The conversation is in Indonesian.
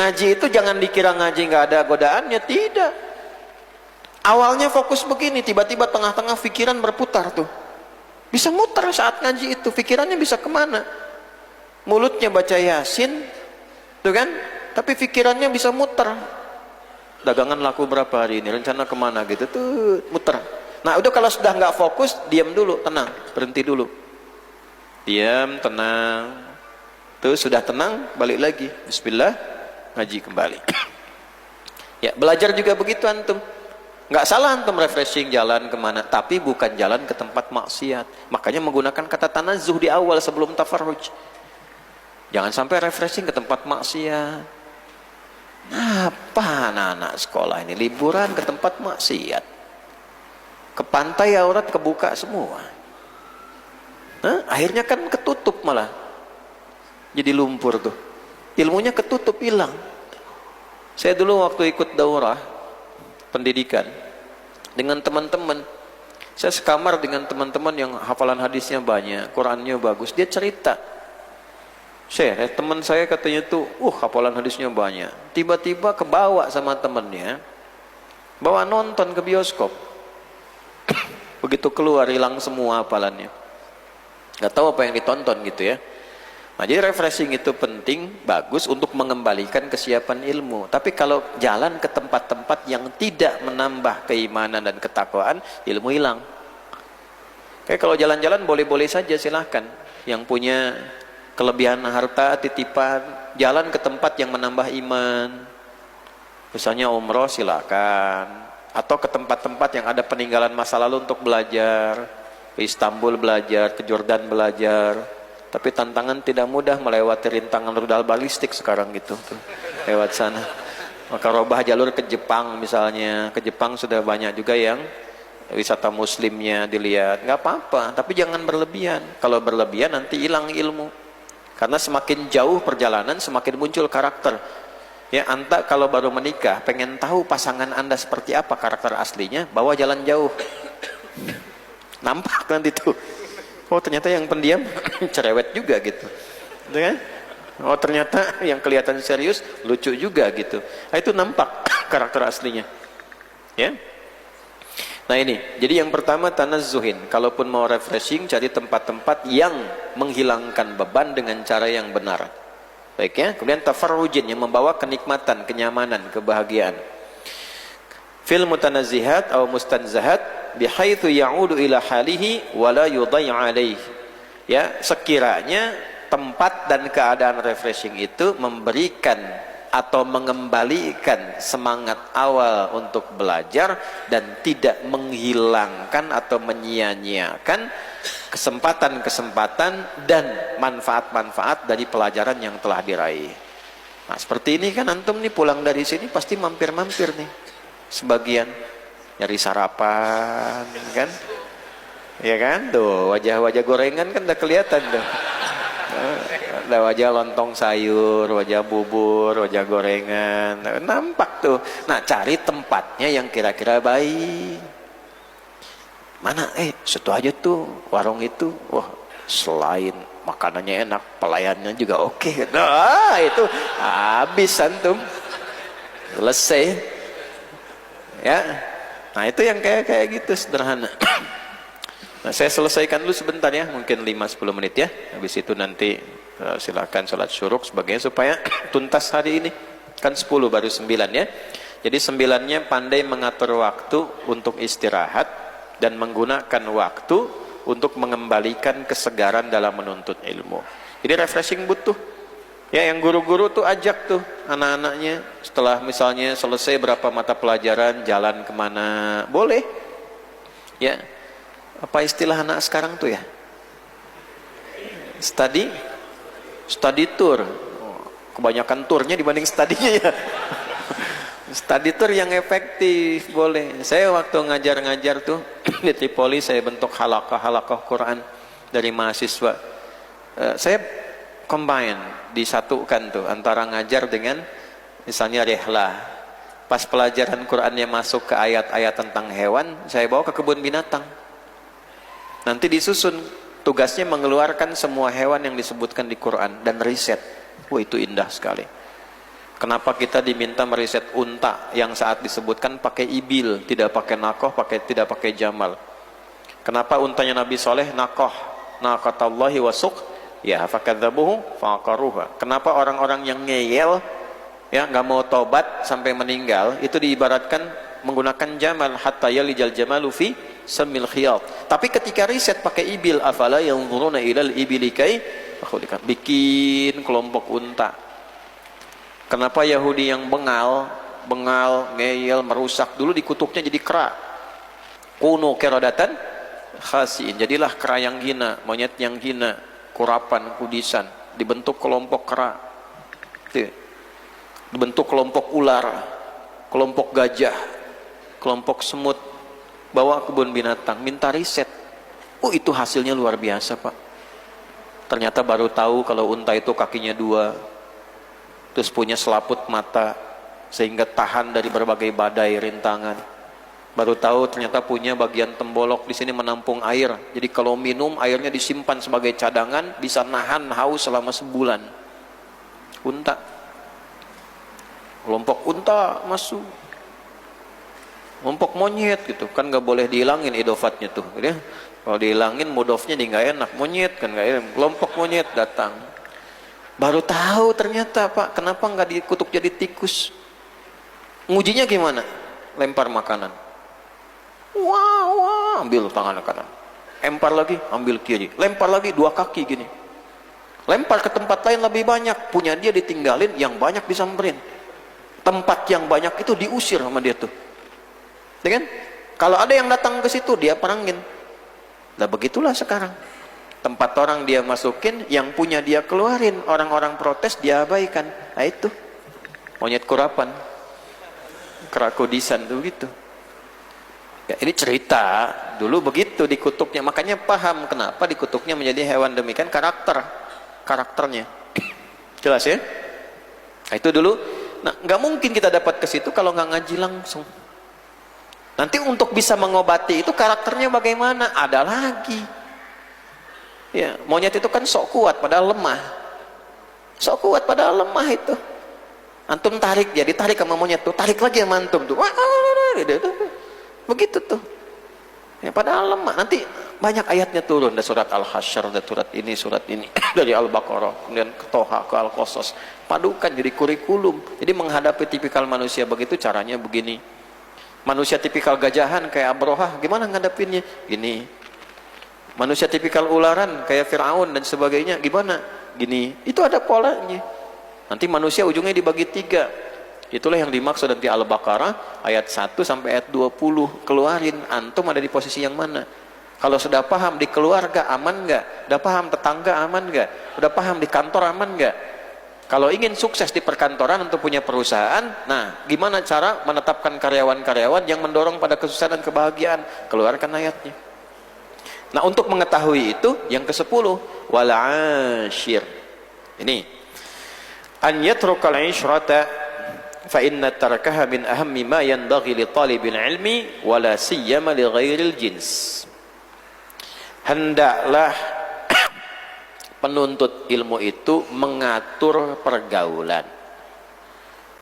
Ngaji itu jangan dikira ngaji nggak ada godaannya, tidak. Awalnya fokus begini, tiba-tiba tengah-tengah pikiran berputar tuh. Bisa muter saat ngaji itu, pikirannya bisa kemana? Mulutnya baca Yasin, tuh kan? Tapi pikirannya bisa muter. Dagangan laku berapa hari ini? Rencana kemana gitu tuh, muter. Nah, udah kalau sudah nggak fokus, diam dulu, tenang, berhenti dulu. Diam, tenang. Tuh sudah tenang, balik lagi. Bismillah, ngaji kembali. Ya, belajar juga begitu antum. Nggak salah antum refreshing jalan kemana, tapi bukan jalan ke tempat maksiat. Makanya menggunakan kata tanazzuh di awal sebelum tafarruj. Jangan sampai refreshing ke tempat maksiat. Apa anak-anak sekolah ini liburan ke tempat maksiat? Ke pantai aurat kebuka semua. Akhirnya kan ketutup malah. Jadi lumpur tuh. Ilmunya ketutup, hilang. Saya dulu waktu ikut daurah pendidikan dengan teman-teman, saya sekamar dengan teman-teman yang hafalan hadisnya banyak, Qurannya bagus. Dia cerita, teman saya katanya tuh hafalan hadisnya banyak, tiba-tiba kebawa sama temennya, bawa nonton ke bioskop. Begitu keluar hilang semua hafalannya, nggak tahu apa yang ditonton gitu ya. Nah, jadi refreshing itu penting, bagus untuk mengembalikan kesiapan ilmu. Tapi kalau jalan ke tempat-tempat yang tidak menambah keimanan dan ketakwaan, ilmu hilang. Kayak kalau jalan-jalan boleh-boleh saja, silahkan. Yang punya kelebihan harta, titipan, jalan ke tempat yang menambah iman. Misalnya umroh, silakan. Atau ke tempat-tempat yang ada peninggalan masa lalu untuk belajar. Ke Istanbul belajar, ke Jordan belajar. Tapi tantangan tidak mudah melewati rintangan rudal balistik sekarang gitu tuh, lewat sana. Maka robah jalur ke Jepang misalnya. Ke Jepang sudah banyak juga yang wisata muslimnya dilihat. Nggak apa-apa, tapi jangan berlebihan. Kalau berlebihan nanti hilang ilmu. Karena semakin jauh perjalanan semakin muncul karakter. Ya, anta kalau baru menikah pengen tahu pasangan anda seperti apa karakter aslinya, bawa jalan jauh. Nampak nanti tuh. Oh, ternyata yang pendiam cerewet juga gitu. Kan? Oh, ternyata yang kelihatan serius lucu juga gitu. Nah, itu nampak karakter aslinya. Ya. Nah, ini. Jadi yang pertama tanazzuhin. Kalaupun mau refreshing, cari tempat-tempat yang menghilangkan beban dengan cara yang benar. Baik ya. Kemudian tafarrujin yang membawa kenikmatan, kenyamanan, kebahagiaan. Fil mutanazzihat atau mustanzahat bihaitsu ya'udu ila halihi wa la yudai' alaihi. Ya, sekiranya tempat dan keadaan refreshing itu memberikan atau mengembalikan semangat awal untuk belajar dan tidak menghilangkan atau menyia-nyiakan kesempatan-kesempatan dan manfaat-manfaat dari pelajaran yang telah diraih. Nah, seperti ini kan antum nih pulang dari sini pasti mampir-mampir nih. Sebagian nyari sarapan kan, ya kan, tuh wajah-wajah gorengan kan udah kelihatan tuh, ada wajah lontong sayur, wajah bubur, wajah gorengan, nampak tuh. Nah, cari tempatnya yang kira-kira baik. Mana? Situ aja tuh warung itu, wah selain makanannya enak, pelayannya juga oke. Nah, itu habis antum, selesai. Ya, nah itu yang kayak gitu sederhana. Nah, saya selesaikan dulu sebentar ya, mungkin 5-10 menit ya. Habis itu nanti silakan sholat syuruk sebagainya supaya tuntas hari ini. Kan 10 baru 9 ya. Jadi 9-nya pandai mengatur waktu untuk istirahat dan menggunakan waktu untuk mengembalikan kesegaran dalam menuntut ilmu. Jadi refreshing butuh. Ya, yang guru-guru tuh ajak tuh anak-anaknya setelah misalnya selesai berapa mata pelajaran jalan kemana, boleh. Ya, apa istilah anak sekarang tuh ya? Study tour. Kebanyakan turnya dibanding studinya ya. Study tour yang efektif boleh. Saya waktu ngajar-ngajar tuh di Tripoli saya bentuk halaqah Quran dari mahasiswa. Saya combine, disatukan tuh antara ngajar dengan misalnya rehlah. Pas pelajaran Qurannya masuk ke ayat-ayat tentang hewan, saya bawa ke kebun binatang. Nanti disusun tugasnya mengeluarkan semua hewan yang disebutkan di Quran dan riset. Wah, itu indah sekali. Kenapa kita diminta meriset unta yang saat disebutkan pakai ibil, tidak pakai nakoh, tidak pakai jamal? Kenapa untanya Nabi Soleh nakoh, naqatallahi wasuk, ya fakadzabuhu faqaruha? Kenapa orang-orang yang ngeyel, ya nggak mau tobat sampai meninggal, itu diibaratkan menggunakan jamal, hatta yalijal jamalu fi samil khiyat? Tapi ketika riset pakai ibil, afala yanzuruna ilal ibili kaifa bikin kelompok unta. Kenapa Yahudi yang bengal, ngeyel, merusak, dulu dikutuknya jadi kera. Kunu kerodatan khasiin, jadilah kera yang hina, monyet yang hina, kurapan, kudisan, dibentuk kelompok kera, dibentuk kelompok ular, kelompok gajah, kelompok semut, bawa kebun binatang, minta riset. Itu hasilnya luar biasa, Pak. Ternyata baru tahu kalau unta itu kakinya 2, terus punya selaput mata sehingga tahan dari berbagai badai rintangan. Baru tahu ternyata punya bagian tembolok di sini menampung air. Jadi kalau minum airnya disimpan sebagai cadangan, bisa nahan haus selama sebulan. Unta, kelompok unta masuk. Kelompok monyet gitu kan nggak boleh dihilangin idofatnya tuh. Gitu ya. Kalau dihilangin mudofnya di nggak enak. Monyet kan nggak enak. Kelompok monyet datang. Baru tahu ternyata, Pak, kenapa nggak dikutuk jadi tikus? Ngujinya gimana? Lempar makanan. Wah, ambil tangan kanan. Lempar lagi, ambil kiri. Lempar lagi 2 kaki gini. Lempar ke tempat lain lebih banyak. Punya dia ditinggalin, yang banyak disamperin. Tempat yang banyak itu diusir sama dia tuh. Ya kan? Kalau ada yang datang ke situ, dia perangin. Nah begitulah sekarang. Tempat orang dia masukin, yang punya dia keluarin. Orang-orang protes dia abaikan. Nah itu monyet kurapan, kera kudisan tuh gitu. Ya, ini cerita dulu begitu dikutuknya. Makanya paham kenapa dikutuknya menjadi hewan demikian, karakternya. Jelas ya? Nah, itu dulu. Nah, nggak mungkin kita dapat ke situ kalau nggak ngaji langsung. Nanti untuk bisa mengobati itu karakternya bagaimana? Ada lagi. Ya, monyet itu kan sok kuat padahal lemah. Sok kuat padahal lemah itu. Antum tarik dia, ditarik sama monyet tuh, tarik lagi sama antum tuh. Begitu tuh. Ya, padahal lemah. Nanti banyak ayatnya turun dari surat Al-Hasyr, dari surat ini, dari Al-Baqarah, kemudian ke Toha, ke Al-Qasas. Padukan jadi kurikulum. Jadi menghadapi tipikal manusia begitu caranya begini. Manusia tipikal gajahan kayak Abrohah, gimana ngadepinnya? Gini. Manusia tipikal ularan kayak Fir'aun dan sebagainya, gimana? Gini. Itu ada polanya. Nanti manusia ujungnya dibagi 3. Itulah yang dimaksud nanti Al-Baqarah ayat 1 sampai ayat 20. Keluarin, antum ada di posisi yang mana? Kalau sudah paham di keluarga aman nggak? Udah paham tetangga aman nggak? Udah paham di kantor aman nggak? Kalau ingin sukses di perkantoran untuk punya perusahaan, nah gimana cara menetapkan karyawan-karyawan yang mendorong pada kesuksesan dan kebahagiaan? Keluarkan ayatnya. Nah untuk mengetahui itu yang ke-10 wal ashir. Ini an yatrukal ishrata fa inna tarakaha min ahammi ma yanbaghi li talibil ilmi wala siyama li ghairil jins. Hendaklah penuntut ilmu itu mengatur pergaulan.